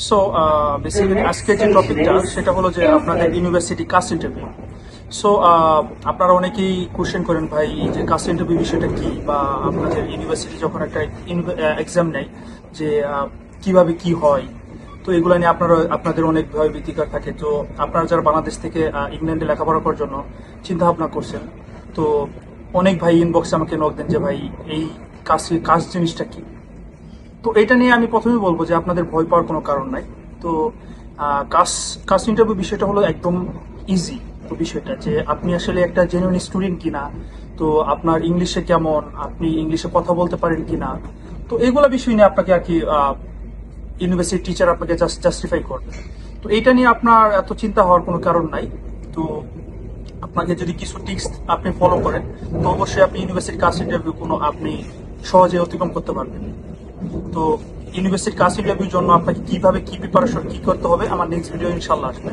So basically আজকে যে টপিকটা সেটা হলো যে আপনাদের ইউনিভার্সিটি কাস্ট ইন্টারভিউ। সো আপনারা অনেকেই কোশ্চেন করেন ভাই এই যে কাস্ট ইন্টারভিউ বিষয়টা কি, বা আপনাদের ইউনিভার্সিটি যখন একটা এক্সাম নেয় যে কিভাবে কি হয়। তো এগুলো নিয়ে আপনাদের অনেক ভয় ভীতিকর থাকে। তো আপনারা যারা বাংলাদেশ থেকে ইংল্যান্ডে লেখাপড়া করার জন্য চিন্তা ভাবনা করছেন, তো অনেক ভাই ইনবক্সে আমাকে নক দেন যে ভাই এই কাস্ট জিনিসটা কি। তো এটা নিয়ে আমি প্রথমেই বলবো যে আপনাদের ভয় পাওয়ার কোনো কারণ নাই। তো কাস্ট কাস্ট ইন্টারভিউ বিষয়টা হলো একদম ইজি। তো বিষয়টা যে আপনি আসলে একটা জেনুইন স্টুডেন্ট কিনা, তো আপনার ইংলিশে কেমন, আপনি ইংলিশে কথা বলতে পারেন কিনা, তো এগুলো বিষয় নিয়ে আপনাকে আর কি ইউনিভার্সিটি টিচার আপনাকে জাস্টিফাই করবে। তো এইটা নিয়ে আপনার এত চিন্তা হওয়ার কোনো কারণ নাই। তো আপনাকে যদি কিছু টিপস আপনি ফলো করেন, তো অবশ্যই আপনি ইউনিভার্সিটি কাস্ট ইন্টারভিউ কোনো আপনি সহজে অতিক্রম করতে পারবেন। তো ইউনিভার্সিটি কাস্ট ইন্টারভিউর জন্য আপনাকে কিভাবে কি প্রিপারেশন কি করতে হবে আমার নেক্সট ভিডিও ইনশাল্লাহ আসবে।